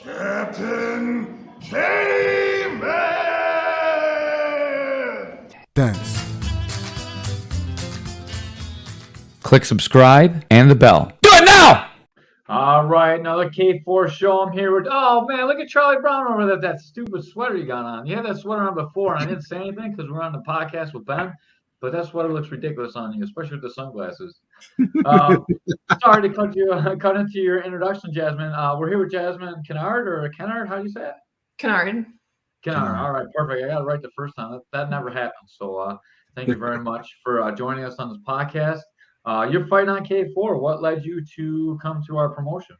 Captain Caveman! Dance. Click subscribe and the bell. Do it now! All right, another K4 show. I'm here with, oh man, look at Charlie Brown over there, that stupid sweater you got on. You had that sweater on before, and I didn't say anything because we're on the podcast with Ben, but that sweater looks ridiculous on you, especially with the sunglasses. Sorry to cut into your introduction, Jasmine. We're here with Jasmine Kennard, or Kennard, how do you say it? Kennard. Kennard, all right, perfect. I got it right the first time. That never happened, so thank you very much for joining us on this podcast. You're fighting on K4. What led you to come to our promotion?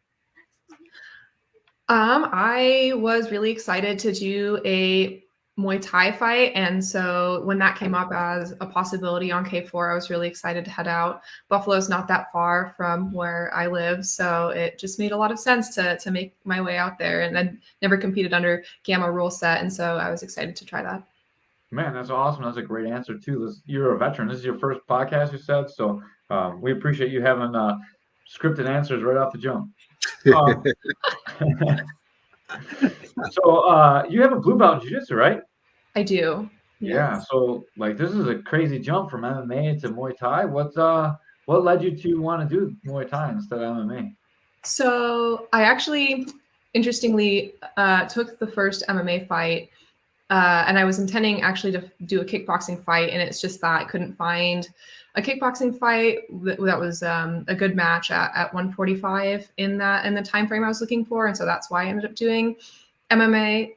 I was really excited to do a Muay Thai fight, and so when that came up as a possibility on K4, I was really excited to head out. Buffalo's not that far from where I live, so it just made a lot of sense to make my way out there, and I'd never competed under Gamma rule set, and so I was excited to try that. Man, that's awesome. That's a great answer, too. You're a veteran. This is your first podcast, you said, so we appreciate you having scripted answers right off the jump. So you have a blue belt in jiu-jitsu, right? I do. Yeah. Yes. So like this is a crazy jump from MMA to Muay Thai. What led you to want to do Muay Thai instead of MMA? So I actually, interestingly, took the first MMA fight, and I was intending actually to do a kickboxing fight, and it's just that I couldn't find a kickboxing fight that was a good match at 145 in the time frame I was looking for, and so that's why I ended up doing MMA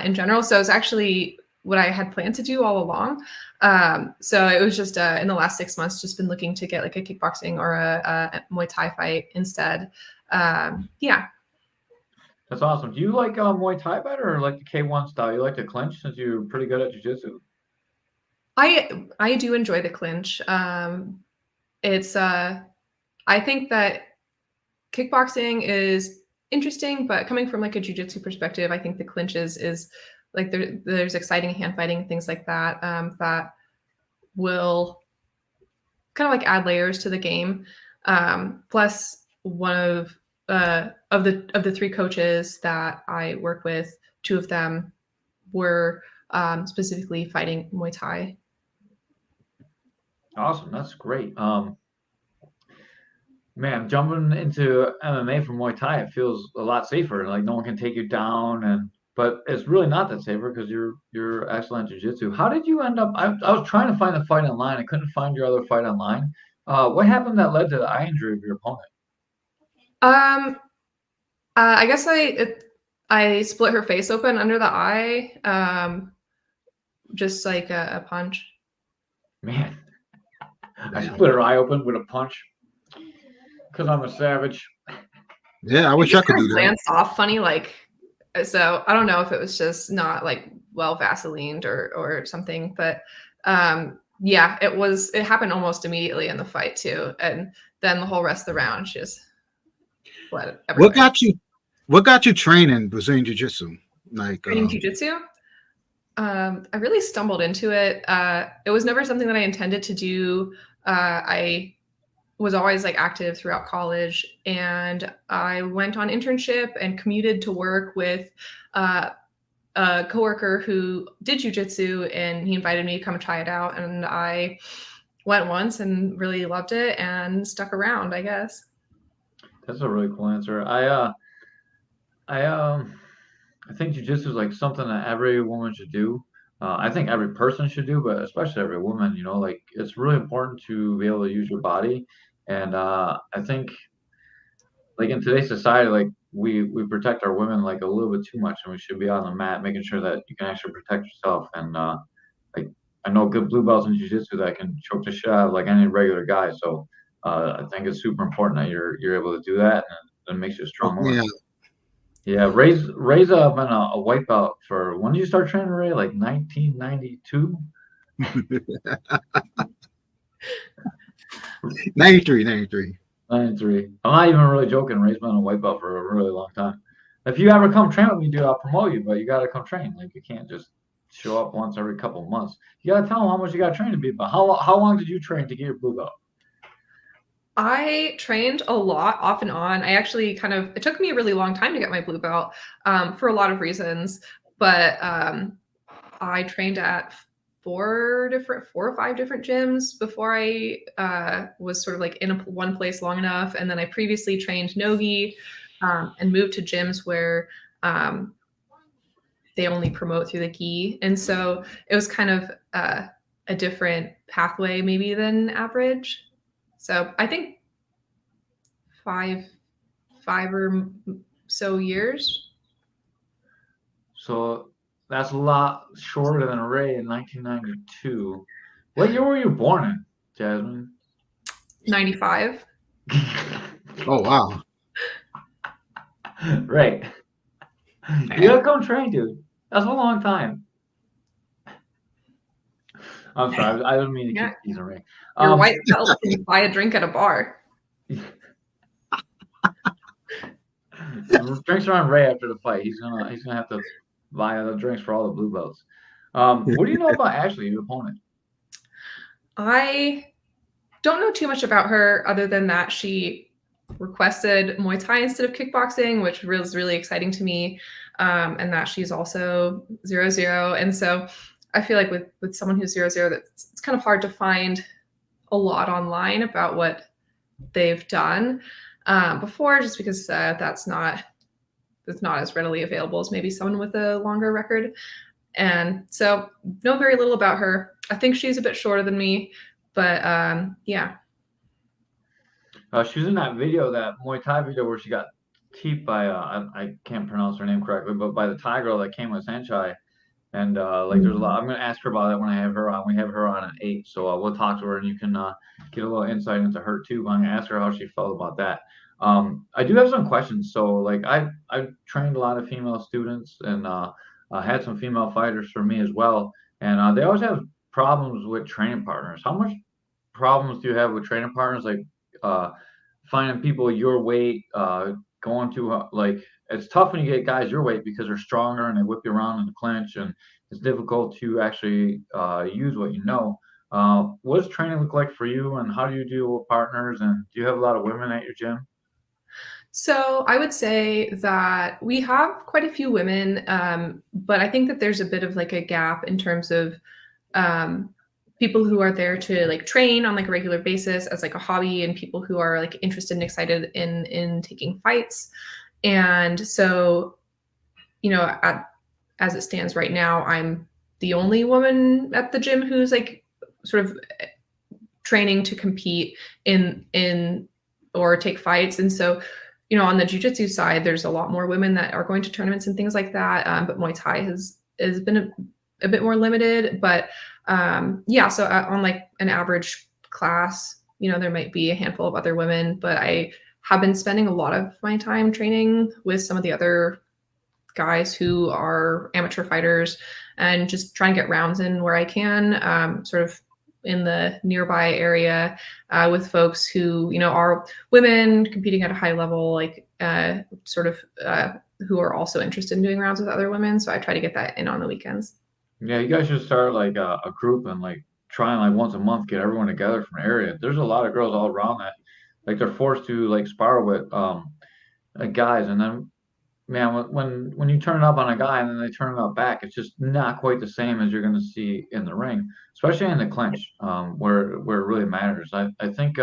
in general. So it's actually what I had planned to do all along. So it was just in the last 6 months, just been looking to get like a kickboxing or a Muay Thai fight instead. Yeah. That's awesome. Do you like Muay Thai better or like the K1 style? You like the clinch since you're pretty good at jiu-jitsu? I do enjoy the clinch. It's I think that kickboxing is interesting, but coming from like a jiu-jitsu perspective, I think the clinch is like there's exciting hand fighting, things like that, that will kind of like add layers to the game. Plus one of the three coaches that I work with, two of them were specifically fighting Muay Thai. Awesome. That's great. Man, jumping into MMA from Muay Thai, it feels a lot safer. Like no one can take you down, but it's really not that safer because you're excellent at jiu-jitsu. How did you end up? I was trying to find the fight online. I couldn't find your other fight online. What happened that led to the eye injury of your opponent? I guess I split her face open under the eye, just like a punch. Man, I split her eye open with a punch because I'm a savage. Yeah, I wish I could do that. Glanced off funny, like, so I don't know if it was just not like well Vaselined or something, but yeah, it happened almost immediately in the fight too, and then the whole rest of the round she just bled everywhere. What got you training Brazilian Jiu-Jitsu? Like training jiu-jitsu? I really stumbled into it. It was never something that I intended to do. I was always like active throughout college, and I went on internship and commuted to work with a coworker who did jujitsu, and he invited me to come try it out, and I went once and really loved it and stuck around, I guess. That's a really cool answer. I think jiu-jitsu is like something that every woman should do. I think every person should do, but especially every woman, like it's really important to be able to use your body. And I think like in today's society, like we protect our women like a little bit too much, and we should be on the mat making sure that you can actually protect yourself. And like I know good blue belts in jiu-jitsu that can choke the shit out of like any regular guy. So I think it's super important that you're able to do that, and it makes you a strong woman. Yeah. Yeah, Ray's been a white belt for, when did you start training, Ray? Like 1992? 93. 93. I'm not even really joking. Ray's been a white belt for a really long time. If you ever come train with me, dude, I'll promote you, but you got to come train. Like you can't just show up once every couple of months. You got to tell them how much you got to train to be. But how long did you train to get your blue belt? I trained a lot off and on. I actually it took me a really long time to get my blue belt for a lot of reasons, but I trained at four or five different gyms before I was sort of like in one place long enough. And then I previously trained Nogi and moved to gyms where they only promote through the gi. And so it was kind of a different pathway maybe than average. So I think five or so years. So that's a lot shorter than Ray in 1992. What year were you born in, Jasmine? 95. Oh wow. Right. You gotta come train, dude. That's a long time. I'm sorry, I didn't mean to keep teasing Ray. Your white belt can buy a drink at a bar. Drinks are on Ray after the fight. He's gonna have to buy the drinks for all the blue belts. What do you know about Ashley, your opponent? I don't know too much about her other than that she requested Muay Thai instead of kickboxing, which was really exciting to me, and that she's also 0-0. And so I feel like with someone who's 0-0, it's kind of hard to find a lot online about what they've done before, just because that's not as readily available as maybe someone with a longer record. And so know very little about her. I think she's a bit shorter than me, but yeah. She was in that video, that Muay Thai video where she got teeped by I can't pronounce her name correctly, but by the Thai girl that came with Sanchai. And like there's a lot. I'm gonna ask her about that when I have her on. We have her on at 8, so we'll talk to her and you can get a little insight into her too. But I'm gonna ask her how she felt about that. I do have some questions. So like I've trained a lot of female students and had some female fighters for me as well, and they always have problems with training partners. How much problems do you have with training partners? Like finding people your weight, going to like it's tough when you get guys your weight because they're stronger and they whip you around in the clinch, and it's difficult to actually use what you know. What does training look like for you, and how do you deal with partners? And do you have a lot of women at your gym? So I would say that we have quite a few women, but I think that there's a bit of like a gap in terms of people who are there to like train on like a regular basis as like a hobby, and people who are like interested and excited in taking fights. And so, you know, as it stands right now, I'm the only woman at the gym who's like sort of training to compete in or take fights. And so, you know, on the jiu-jitsu side, there's a lot more women that are going to tournaments and things like that. But Muay Thai has been a bit more limited. But yeah, so on like an average class, you know, there might be a handful of other women, but I have been spending a lot of my time training with some of the other guys who are amateur fighters and just trying to get rounds in where I can, sort of in the nearby area with folks who, you know, are women competing at a high level, like who are also interested in doing rounds with other women. So I try to get that in on the weekends. Yeah, you guys should start like a group and like try and like once a month get everyone together from the area. There's a lot of girls all around that like they're forced to like spar with guys, and then man, when you turn it up on a guy and then they turn it up back, it's just not quite the same as you're going to see in the ring, especially in the clinch, where it really matters. I think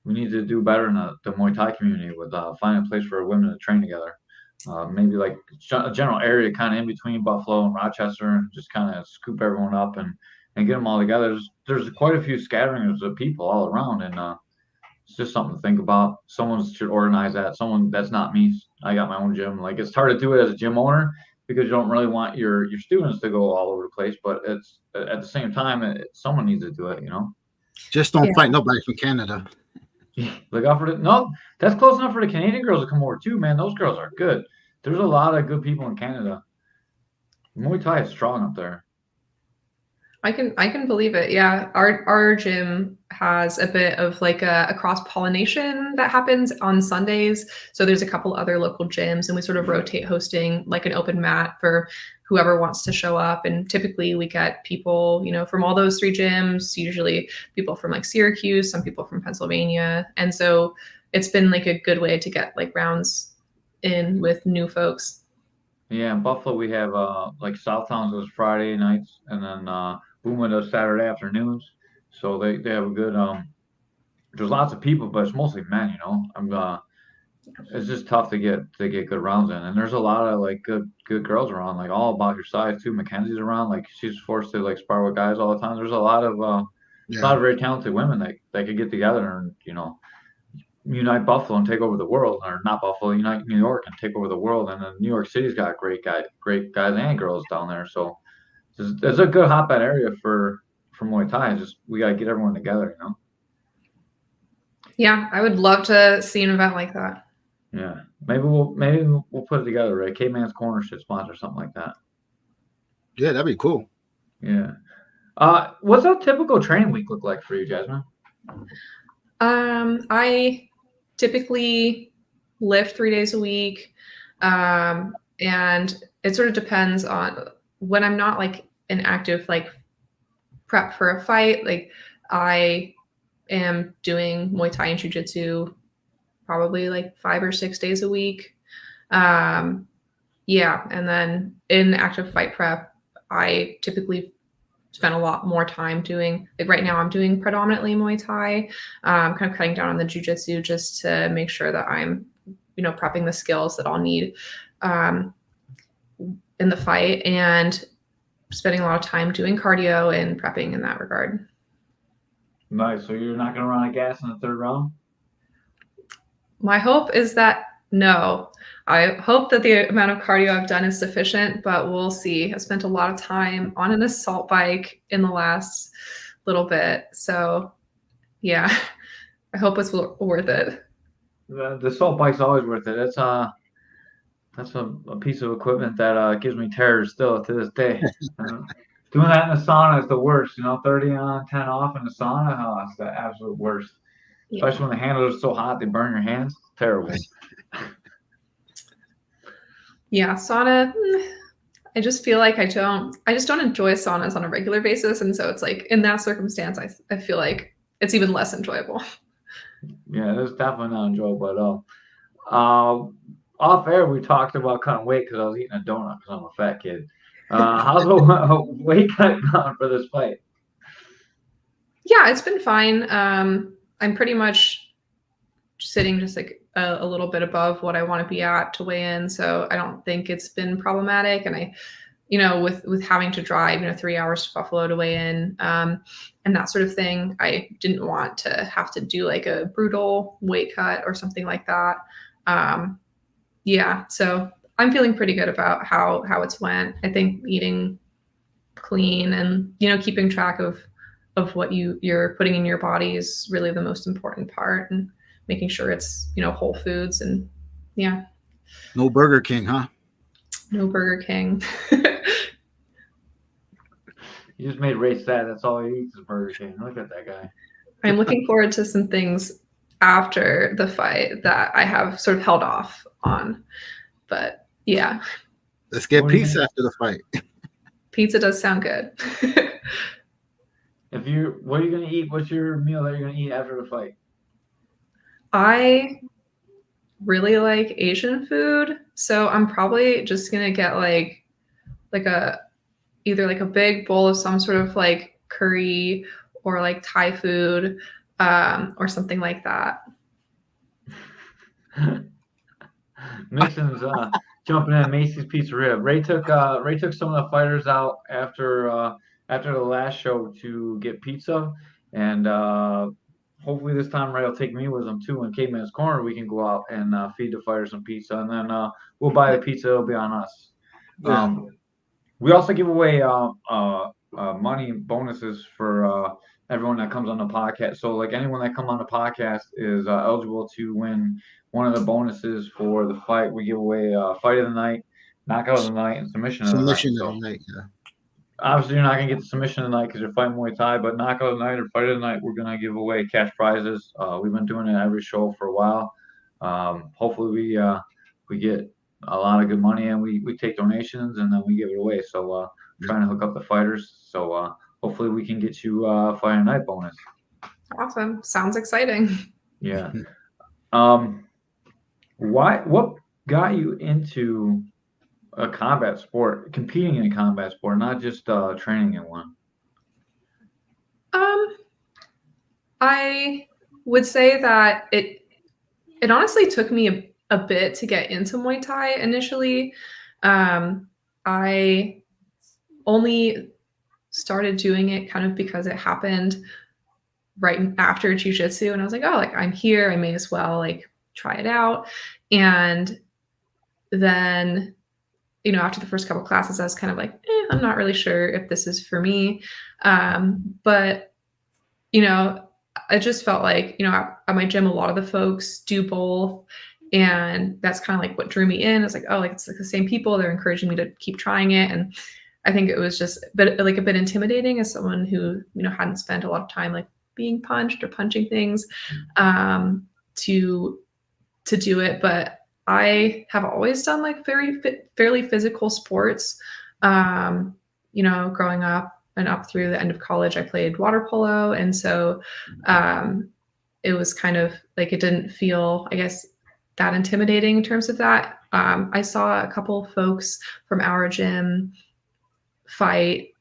we need to do better in the Muay Thai community with finding a place for women to train together. Maybe like a general area kind of in between Buffalo and Rochester, and just kind of scoop everyone up and get them all together. There's quite a few scatterings of people all around, and it's just something to think about. Someone should organize that. Someone that's not me. I got my own gym. Like it's hard to do it as a gym owner because you don't really want your students to go all over the place. But it's at the same time, someone needs to do it. You know. Just don't fight nobody from Canada. Look out for the no. That's close enough for the Canadian girls to come over too, man. Those girls are good. There's a lot of good people in Canada. Muay Thai is strong up there. I can believe it. Yeah. Our gym has a bit of like a cross pollination that happens on Sundays. So there's a couple other local gyms and we sort of rotate hosting like an open mat for whoever wants to show up. And typically we get people, from all those three gyms, usually people from like Syracuse, some people from Pennsylvania. And so it's been like a good way to get like rounds in with new folks. Yeah, in Buffalo we have like Southtowns does Friday nights, and then Booma does Saturday afternoons. So they have a good There's lots of people, but it's mostly men. It's just tough to get good rounds in, and there's a lot of like good girls around, like all about your size too. Mackenzie's around, like she's forced to like spar with guys all the time. There's a lot of very talented women that could get together and unite Buffalo and take over the world, or not Buffalo, unite New York and take over the world. And then New York City's got great guys and girls down there. So it's a good hotbed area for Muay Thai. Just we gotta get everyone together. Yeah, I would love to see an event like that. Yeah, maybe we'll put it together, right? Caveman's Corner should sponsor something like that. Yeah, that'd be cool. Yeah. What's a typical training week look like for you, Jasmine? I typically lift 3 days a week. And it sort of depends on when I'm not like an active like prep for a fight. Like I am doing Muay Thai and Jiu-Jitsu probably like 5 or 6 days a week. Yeah. And then in active fight prep, I typically spend a lot more time doing, like right now I'm doing predominantly Muay Thai, kind of cutting down on the Jiu-Jitsu just to make sure that I'm, prepping the skills that I'll need in the fight, and spending a lot of time doing cardio and prepping in that regard. Nice. So you're not going to run out of gas in the third round? My hope is that no. I hope that the amount of cardio I've done is sufficient, but we'll see. I've spent a lot of time on an assault bike in the last little bit. So yeah, I hope it's worth it. The assault bike's always worth it. That's a piece of equipment that gives me terrors still to this day. Doing that in the sauna is the worst. 30 on, 10 off in the sauna. Oh, it's the absolute worst. Yeah. Especially when the handles are so hot, they burn your hands. Terrible. Yeah, sauna. I just feel like I just don't enjoy saunas on a regular basis. And so it's like in that circumstance, I feel like it's even less enjoyable. Yeah, it's definitely not enjoyable at all. Off air, we talked about cutting weight because I was eating a donut because I'm a fat kid. How's the weight cut gone for this fight? Yeah, it's been fine. I'm pretty much sitting just like a little bit above what I want to be at to weigh in. So I don't think it's been problematic. And I, with having to drive, 3 hours to Buffalo to weigh in, and that sort of thing, I didn't want to have to do like a brutal weight cut or something like that. Yeah, so I'm feeling pretty good about how it's went. I think eating clean and, keeping track of what you're putting in your body is really the most important part, and making sure it's, whole foods. And yeah. No Burger King, huh? No Burger King. You just made Ray sad. That's all he eats is Burger King. Look at that guy. I'm looking forward to some things after the fight that I have sort of held off on. But yeah. Let's get pizza after the fight. Pizza does sound good. What are you gonna eat? What's your meal that you're gonna eat after the fight? I really like Asian food, so I'm probably just gonna get either a big bowl of some sort of like curry or like Thai food, or something like that. Mixon's jumping in Macy's Pizzeria. Ray took some of the fighters out after the last show to get pizza, and hopefully this time Ray will take me with him too. In Caveman's Corner, we can go out and feed the fighters some pizza, and then we'll buy the pizza. It'll be on us. Yeah. We also give away money bonuses for everyone that comes on the podcast. So like anyone that comes on the podcast is eligible to win one of the bonuses for the fight. We give away fight of the night, knockout of the night, and submission of the night. Of the night, yeah. Obviously, you're not gonna get the submission tonight because you're fighting Muay Thai, but knockout night or fight of the night, we're gonna give away cash prizes. We've been doing it every show for a while. Hopefully, we get a lot of good money and we take donations and then we give it away. So trying to hook up the fighters. So hopefully we can get you fight of the night bonus. Awesome. Sounds exciting. Yeah. What got you into a combat sport, competing in a combat sport, not just training in one? I would say that it honestly took me a bit to get into Muay Thai initially. I only started doing it kind of because it happened right after jujitsu, and I was like, oh, like I'm here, I may as well like try it out. And then, you know, after the first couple classes, I was kind of like, I'm not really sure if this is for me. But, you know, I just felt like, you know, at my gym, a lot of the folks do both. And that's kind of like what drew me in. It's like, oh, like it's like the same people. They're encouraging me to keep trying it. And I think it was just a bit intimidating as someone who, you know, hadn't spent a lot of time like being punched or punching things to do it. But I have always done like fairly physical sports. You know, growing up and up through the end of college, I played water polo. And so it was kind of like, it didn't feel, I guess, that intimidating in terms of that. I saw a couple folks from our gym fight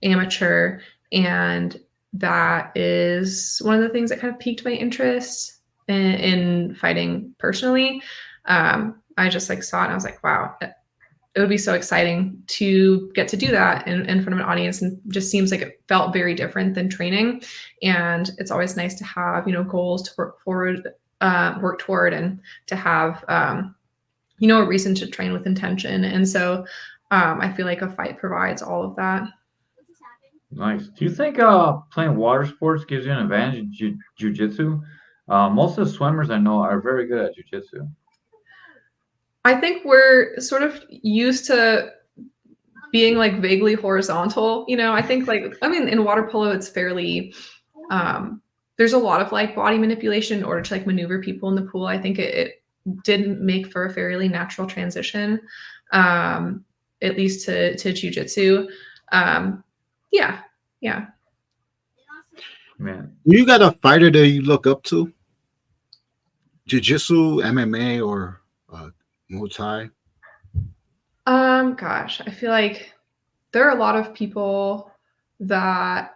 amateur, and that is one of the things that kind of piqued my interest in fighting personally. I just like saw it and I was like, wow, it would be so exciting to get to do that in front of an audience, and just seems like it felt very different than training. And it's always nice to have, you know, goals to work toward, and to have, you know, a reason to train with intention. And so I feel like a fight provides all of that. Nice. Do you think playing water sports gives you an advantage in jiu-jitsu? Most of the swimmers I know are very good at jiu-jitsu. I think we're sort of used to being like vaguely horizontal. You know, I think like, I mean, in water polo, it's fairly, there's a lot of like body manipulation in order to like maneuver people in the pool. I think it didn't make for a fairly natural transition, at least to jujitsu. Yeah. Man. You got a fighter that you look up to? Jiu-jitsu, MMA, or Muay Thai? Gosh, I feel like there are a lot of people that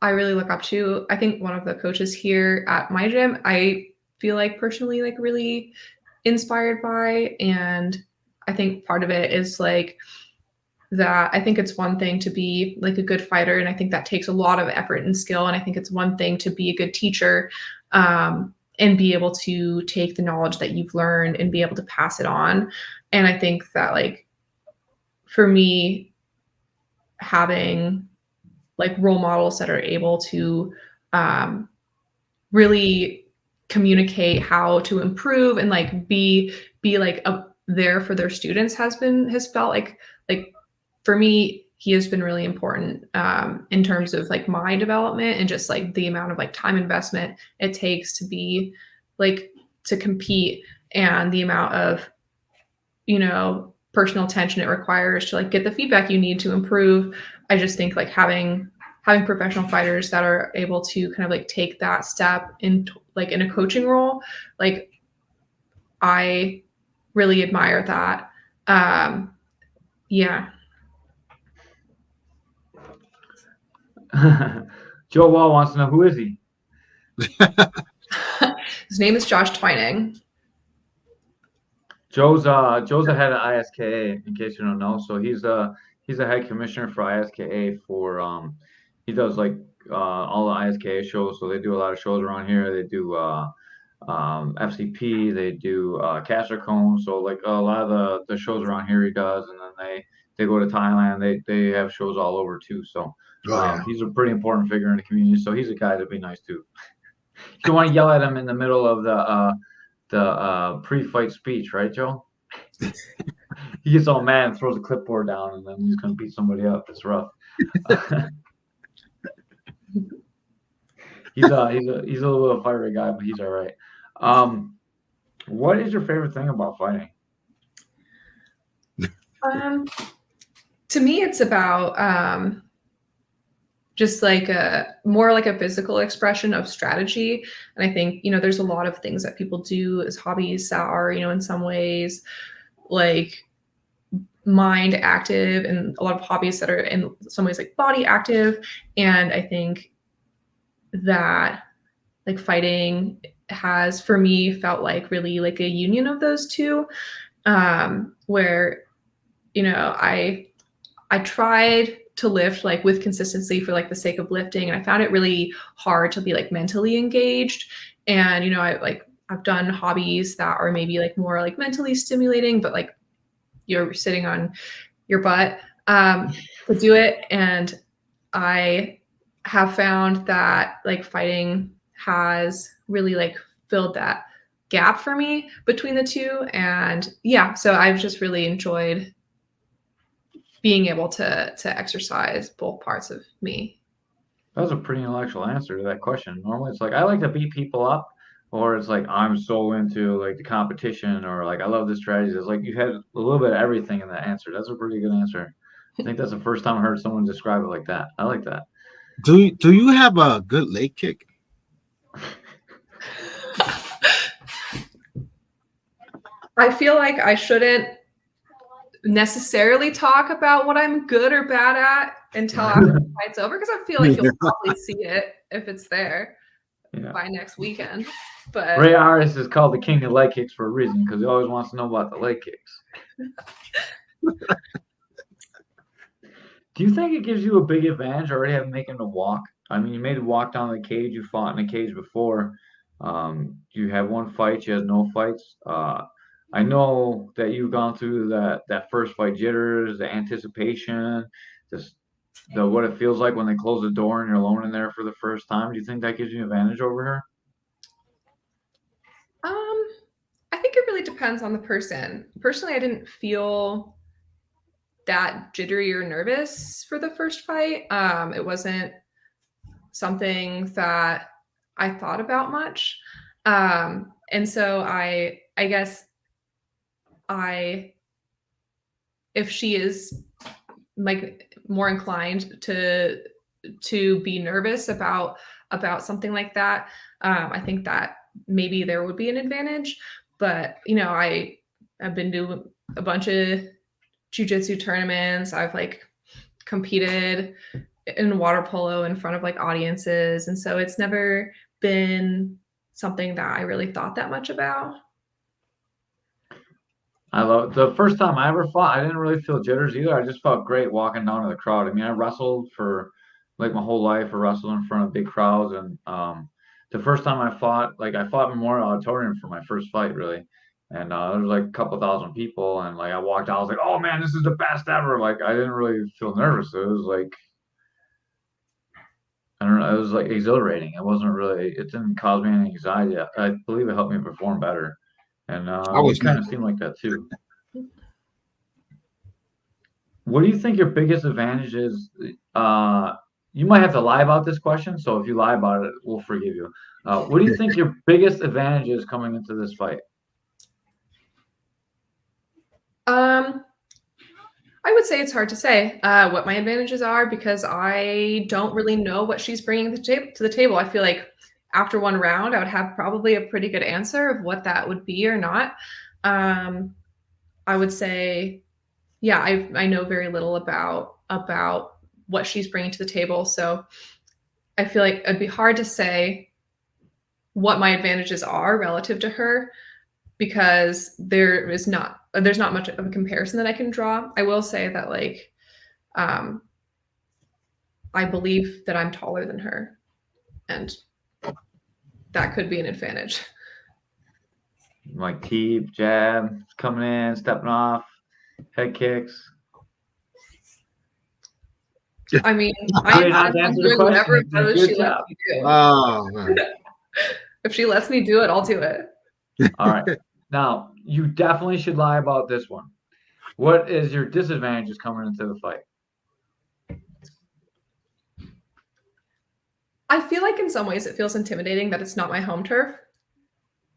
I really look up to. I think one of the coaches here at my gym, I feel like personally like really inspired by. And I think part of it is like that I think it's one thing to be like a good fighter, and I think that takes a lot of effort and skill. And I think it's one thing to be a good teacher, and be able to take the knowledge that you've learned and be able to pass it on. And I think that like for me, having like role models that are able to really communicate how to improve and like be like there for their students has felt like for me, he has been really important in terms of like my development, and just like the amount of like time investment it takes to be like to compete, and the amount of, you know, personal attention it requires to like get the feedback you need to improve. I just think like having professional fighters that are able to kind of like take that step in like in a coaching role, like I really admire that. Yeah. Joe Wall wants to know, who is he? His name is Josh Twining. Joe's the head of ISKA, in case you don't know. So he's a head commissioner for ISKA for he does like all the ISKA shows. So they do a lot of shows around here. They do FCP, they do Caster Cone. So like a lot of the shows around here he does, and then they go to Thailand. They have shows all over too. So he's a pretty important figure in the community. So he's a guy that'd be nice too. You don't want to yell at him in the middle of the pre-fight speech, right, Joe? He gets all mad and throws a clipboard down, and then he's gonna beat somebody up. It's rough. He's a little bit of a fiery guy, but he's all right. What is your favorite thing about fighting? To me, it's about just like more like a physical expression of strategy. And I think, there's a lot of things that people do as hobbies that are, in some ways like mind active, and a lot of hobbies that are in some ways like body active. And I think that like fighting has, for me, felt like really like a union of those two, where, I tried to lift like with consistency for like the sake of lifting, and I found it really hard to be like mentally engaged. And I've done hobbies that are maybe like more like mentally stimulating, but like you're sitting on your butt to do it. And I have found that like fighting has really like filled that gap for me between the two. And yeah, so I've just really enjoyed being able to exercise both parts of me. That was a pretty intellectual answer to that question. Normally it's like I like to beat people up, or it's like I'm so into like the competition, or like I love the strategies. It's like you had a little bit of everything in that answer. That's a pretty good answer. I think that's the first time I heard someone describe it like that. I like that. Do you have a good leg kick? I feel like I shouldn't necessarily talk about what I'm good or bad at until after the fight's over, because I feel like you'll probably see it if it's there by next weekend. But Ray Aris is called the king of leg kicks for a reason, because he always wants to know about the leg kicks. Do you think it gives you a big advantage already having making the walk? I mean, you made a walk down the cage. You fought in a cage before. You had one fight. You had no fights. I know that you've gone through that first fight jitters, the anticipation, just what it feels like when they close the door and you're alone in there for the first time. Do you think that gives you an advantage over her? I think it really depends on the person. Personally, I didn't feel that jittery or nervous for the first fight. It wasn't something that I thought about much. And so I guess if she is like more inclined to be nervous about something like that, I think that maybe there would be an advantage. But I've been to a bunch of jiu-jitsu tournaments. I've like competed in water polo in front of like audiences, and so it's never been something that I really thought that much about. I love the first time I ever fought. I didn't really feel jitters either. I just felt great walking down to the crowd. I mean, I wrestled for like my whole life. I wrestled in front of big crowds, and the first time I fought Memorial Auditorium for my first fight, really. And there was like a couple thousand people, and like I walked out, I was like, "Oh man, this is the best ever!" Like I didn't really feel nervous. It was like, I don't know, it was like exhilarating. It didn't cause me any anxiety. I believe it helped me perform better. And you kind of seem like that too. What do you think your biggest advantage is? You might have to lie about this question, so if you lie about it, we'll forgive you. What do you think your biggest advantage is coming into this fight? I would say it's hard to say what my advantages are, because I don't really know what she's bringing to the table. I feel like after one round, I would have probably a pretty good answer of what that would be or not. I would say, yeah, I know very little about what she's bringing to the table. So I feel like it'd be hard to say what my advantages are relative to her, because there's not much of a comparison that I can draw. I will say that like, I believe that I'm taller than her, and that could be an advantage. Like keep, jab, coming in, stepping off, head kicks. I mean, I'm doing whatever she lets me do. Oh, man. If she lets me do it, I'll do it. All right. Now, you definitely should lie about this one. What is your disadvantages coming into the fight? I feel like in some ways it feels intimidating that it's not my home turf.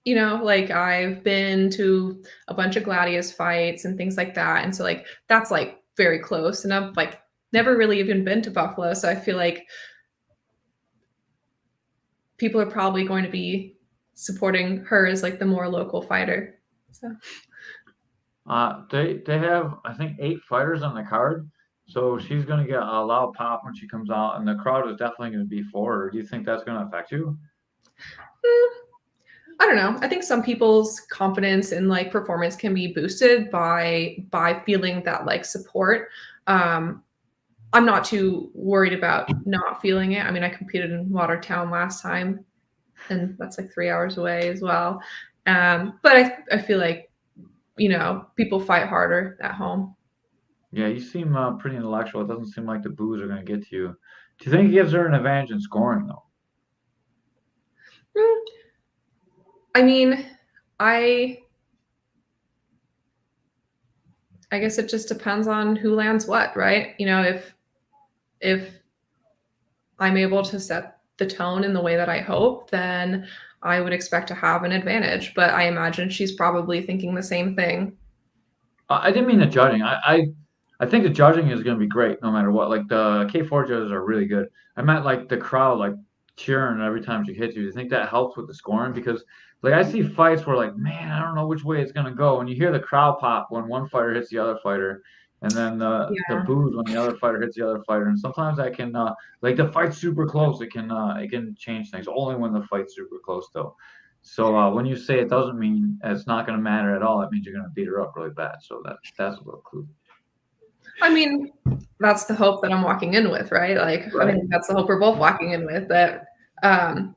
You know, like I've been to a bunch of Gladius fights and things like that. And so like that's like very close. And I've like never really even been to Buffalo. So I feel like people are probably going to be supporting her as like the more local fighter. So They have, I think, 8 fighters on the card, so she's going to get a loud pop when she comes out, and the crowd is definitely going to be for her. Do you think that's going to affect you? I don't know. I think some people's confidence in like performance can be boosted by feeling that like support. I'm not too worried about not feeling it. I mean, I competed in Watertown last time, and that's like 3 hours away as well. But I feel like, you know, people fight harder at home. Yeah, you seem pretty intellectual. It doesn't seem like the boos are going to get to you. Do you think it gives her an advantage in scoring, though? Mm, I mean, I I guess it just depends on who lands what, right? You know, if I'm able to set the tone in the way that I hope, then I would expect to have an advantage. But I imagine she's probably thinking the same thing. I didn't mean the judging. I think the judging is going to be great no matter what. Like the K4 judges are really good. I meant like the crowd like cheering every time she hits you. Do you think that helps with the scoring? Because like I see fights where like, man, I don't know which way it's going to go. And you hear the crowd pop when one fighter hits the other fighter, and then the Yeah. boos when the other fighter hits the other fighter. And sometimes that can like the fight's super close. It can change things. Only when the fight's super close though. So when you say it doesn't mean it's not going to matter at all, that means you're going to beat her up really bad. So that's a little clue. I mean, that's the hope that I'm walking in with, right? Like, I Right. think that's the hope we're both walking in with. That I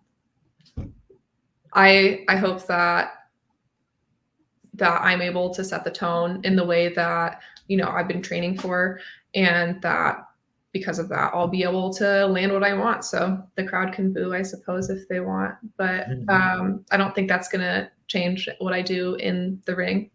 hope that I'm able to set the tone in the way that, you know, I've been training for, and that because of that, I'll be able to land what I want. So the crowd can boo, I suppose, if they want, but I don't think that's gonna change what I do in the ring.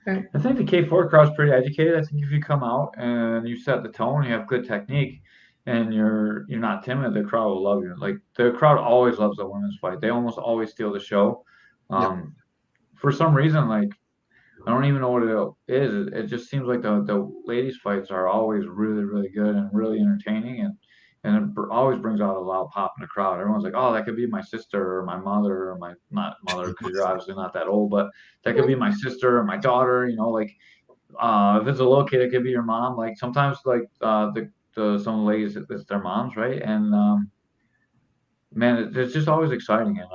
Right. I think the K4 crowd's pretty educated. I think if you come out and you set the tone, you have good technique, and you're not timid, the crowd will love you. Like the crowd always loves a women's fight. They almost always steal the show. Yep. For some reason, like I don't even know what it is. It just seems like the ladies' fights are always really, really good and really entertaining, and it always brings out a loud pop in the crowd. Everyone's like, "Oh, that could be my sister or my mother or my not mother because you're obviously not that old, but that could be my sister or my daughter." You know, like if it's a little kid, it could be your mom. Like sometimes, like some of the ladies, it's their moms, right? And man, it's just always exciting, and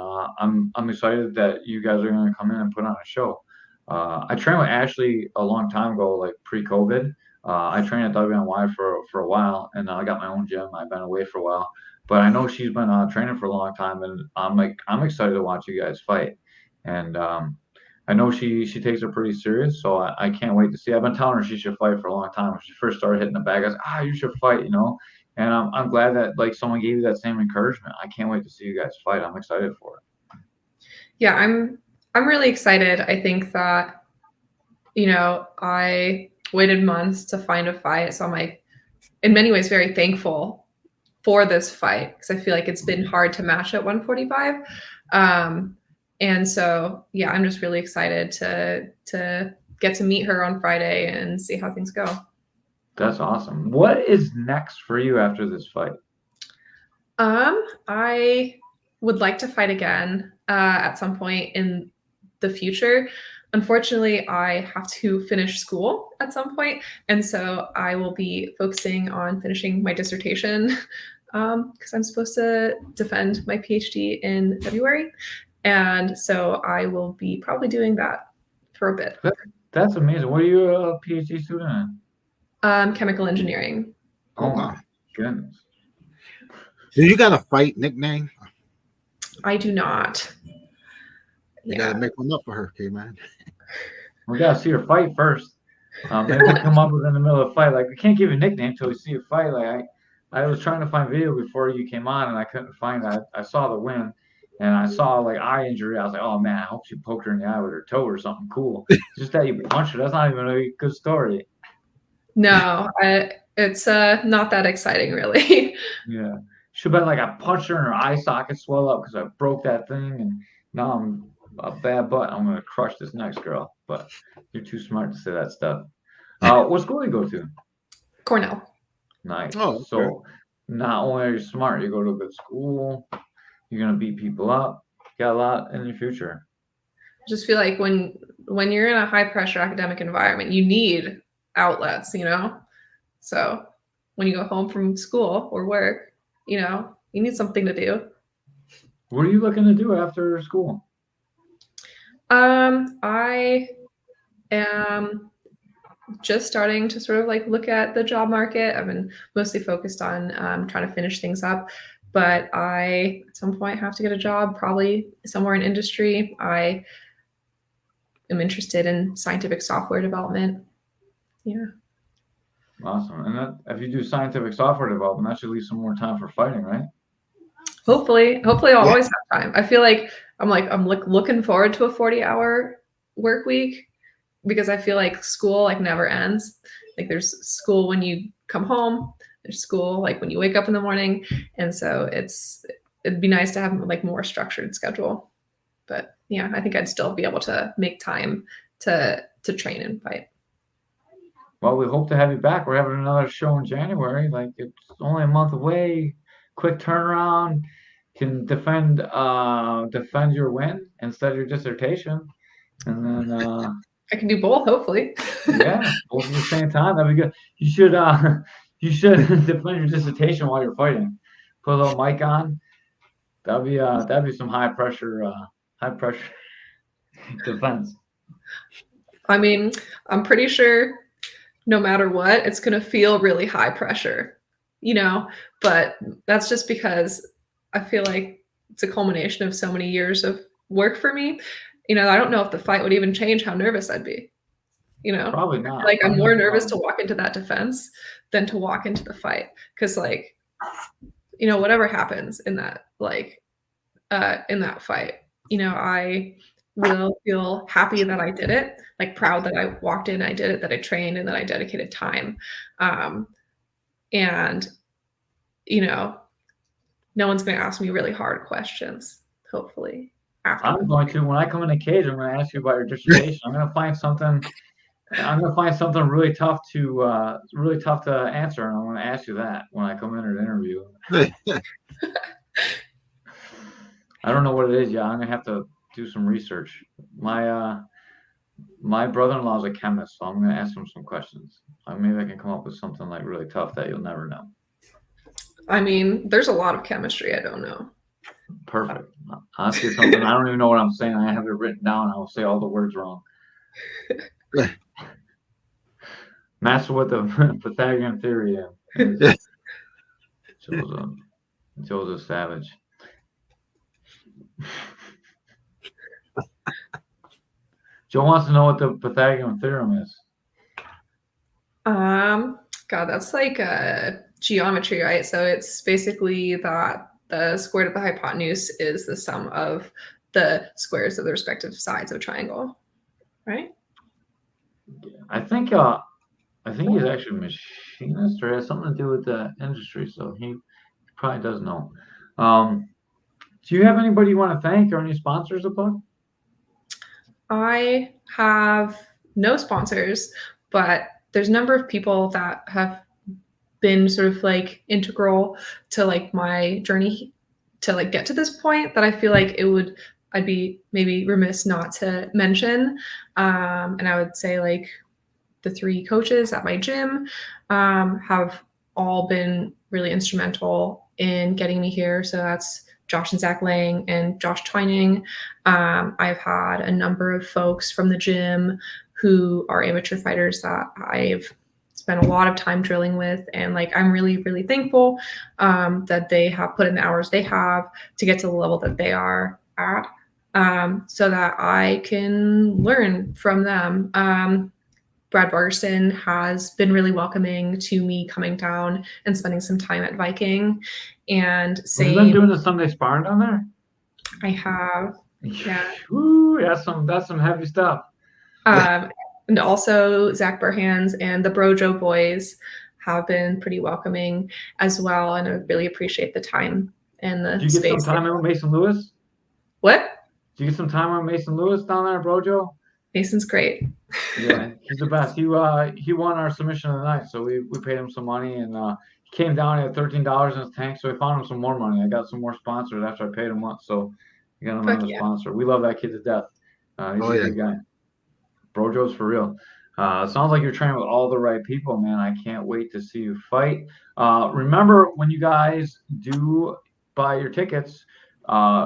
I'm excited that you guys are going to come in and put on a show. I trained with Ashley a long time ago, like pre-COVID. I trained at WNY for a while, and I got my own gym. I've been away for a while, but I know she's been training for a long time, and I'm excited to watch you guys fight. And I know she takes it pretty serious, so I can't wait to see. I've been telling her she should fight for a long time. When she first started hitting the bag, I was you should fight, you know. And I'm glad that like someone gave you that same encouragement. I can't wait to see you guys fight. I'm excited for it. Yeah, I'm really excited. I think that, you know, I waited months to find a fight, so I'm like in many ways very thankful for this fight because I feel like it's been hard to match at 145. And so yeah, I'm just really excited to get to meet her on Friday and see how things go. That's awesome. What is next for you after this fight? I would like to fight again at some point in the future. Unfortunately, I have to finish school at some point, and so I will be focusing on finishing my dissertation because I'm supposed to defend my PhD in February, and so I will be probably doing that for a bit. That's amazing. What are you a PhD student in? Chemical engineering. Oh wow. my goodness. Do you got a fight nickname? I do not. You gotta make one up for her, Caveman. We gotta see her fight first. Maybe we'll come up with in the middle of the fight. Like we can't give you a nickname until we see you fight. Like I was trying to find video before you came on and I couldn't find that. I saw the win and I saw like eye injury. I was like, oh man, I hope she poked her in the eye with her toe or something cool. Just that you punched her. That's not even a good story. No, it's not that exciting, really. Yeah. should bet like I punched her and her eye socket swelled up because I broke that thing, and now I'm a bad butt. I'm gonna crush this next girl. But you're too smart to say that stuff. What school do you go to? Cornell. Nice. Oh, okay. So not only are you smart, you go to a good school. You're gonna beat people up. You got a lot in your future. I just feel like when you're in a high pressure academic environment, you need outlets, you know? So when you go home from school or work, you know, you need something to do. What are you looking to do after school? I am just starting to sort of like look at the job market. I've been mostly focused on trying to finish things up, but I at some point have to get a job, probably somewhere in industry. I am interested in scientific software development. Yeah. Awesome. And that, if you do scientific software development, that should leave some more time for fighting, right? Hopefully I'll always have time. I feel like I'm looking forward to a 40-hour work week because I feel like school like never ends. Like there's school when you come home, there's school like when you wake up in the morning, and so it'd be nice to have like more structured schedule. But yeah, I think I'd still be able to make time to train and fight. Well, we hope to have you back. We're having another show in January. Like it's only a month away. Quick turnaround. Can defend your win instead of your dissertation, and then I can do both, hopefully. yeah, both at the same time. That'd be good. You should defend your dissertation while you're fighting. Put a little mic on. That'd be some high pressure defense. I mean, I'm pretty sure no matter what, it's going to feel really high pressure, you know, but that's just because I feel like it's a culmination of so many years of work for me. You know, I don't know if the fight would even change how nervous I'd be, you know. Probably not. Like I'm more nervous to walk into that defense than to walk into the fight. Cause like, you know, whatever happens in that, like, in that fight, you know, I will feel happy that I did it, like proud that I walked in, I did it, that I trained and that I dedicated time. And, you know, no one's going to ask me really hard questions, hopefully. I'm going to, when I come in the cage, I'm going to ask you about your dissertation. I'm going to find something really tough to answer, and I'm going to ask you that when I come in at an interview. I don't know what it is yet. I'm going to have to do some research. My brother-in-law is a chemist, so I'm going to ask him some questions. Maybe I can come up with something like really tough that you'll never know. I mean, there's a lot of chemistry I don't know. Perfect. I'll ask you something. I don't even know what I'm saying. I have it written down. I will say all the words wrong. Master what the Pythagorean theory is. Joseph Savage. Joe wants to know what the Pythagorean theorem is. God, that's like geometry, right? So it's basically that the square root of the hypotenuse is the sum of the squares of the respective sides of a triangle, right? I think he's actually a machinist or has something to do with the industry, so he probably does know. Do you have anybody you want to thank or any sponsors of Puck? I have no sponsors, but there's a number of people that have been sort of like integral to like my journey to like get to this point that I feel like I'd be maybe remiss not to mention. And I would say like the 3 coaches at my gym have all been really instrumental in getting me here. So that's Josh and Zach Lang and Josh Twining. I've had a number of folks from the gym who are amateur fighters that I've spent a lot of time drilling with, and like I'm really, really thankful that they have put in the hours they have to get to the level that they are at, so that I can learn from them. Brad Bargerson has been really welcoming to me coming down and spending some time at Viking, and Have you been doing the Sunday sparring down there? I have, yeah. Ooh, that's some heavy stuff. And also Zach Burhans and the Brojo boys have been pretty welcoming as well, and I really appreciate the time and the Did you get space. some time in with Mason Lewis? What? Did you get some time with Mason Lewis down there at Brojo? Mason's great. Yeah, he's the best. He won our submission of the night, so we paid him some money, and he came down. He had $13 in his tank, so we found him some more money. I got some more sponsors after I paid him once, so I got him Fuck another yeah. sponsor. We love that kid to death. He's Oh, a yeah. good guy. Brojo's for real. Sounds like you're training with all the right people, man. I can't wait to see you fight. Remember, when you guys do buy your tickets,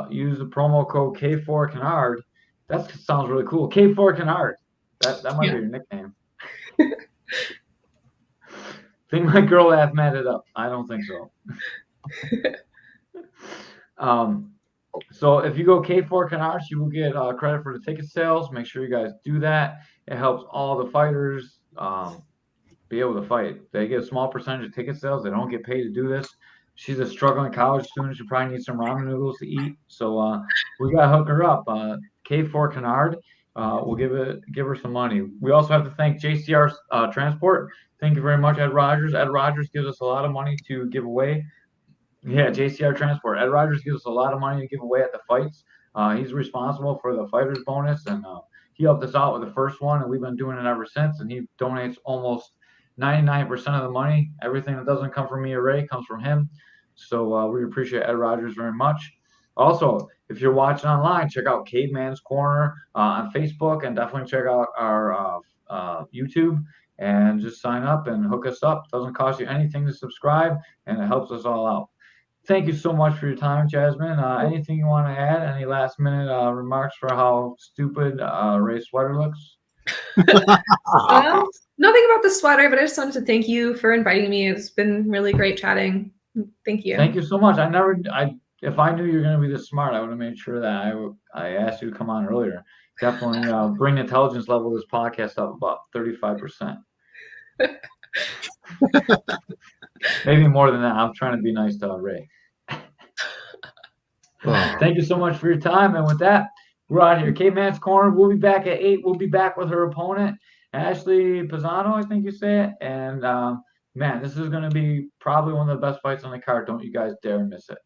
use the promo code K4 Kennard. That sounds really cool. K4 Kennard. That might be your nickname. Think my girl ass mad it up. I don't think so. So if you go K4 Kennard, you will get credit for the ticket sales. Make sure you guys do that. It helps all the fighters be able to fight. They get a small percentage of ticket sales. They don't get paid to do this. She's a struggling college student. She probably needs some ramen noodles to eat. So we got to hook her up. K4 Kennard. We'll give her some money. We also have to thank JCR Transport. Thank you very much, Ed Rogers. Ed Rogers gives us a lot of money to give away. Yeah, JCR Transport. Ed Rogers gives us a lot of money to give away at the fights. He's responsible for the fighters bonus, and he helped us out with the first one, and we've been doing it ever since. And he donates almost 99% of the money. Everything that doesn't come from me or Ray comes from him. So we appreciate Ed Rogers very much. Also, if you're watching online, check out Caveman's Corner on Facebook, and definitely check out our YouTube, and just sign up and hook us up. It doesn't cost you anything to subscribe, and it helps us all out. Thank you so much for your time, Jasmine. Anything you want to add? Any last minute remarks for how stupid Ray's sweater looks? Well, nothing about the sweater, but I just wanted to thank you for inviting me. It's been really great chatting. Thank you. Thank you so much. If I knew you were going to be this smart, I would have made sure that I asked you to come on earlier. Definitely bring the intelligence level of this podcast up about 35%. Maybe more than that. I'm trying to be nice to Ray. Thank you so much for your time. And with that, we're out here. Caveman's Corner. We'll be back at 8. We'll be back with her opponent, Ashley Pisano, I think you say it. And man, this is going to be probably one of the best fights on the card. Don't you guys dare miss it.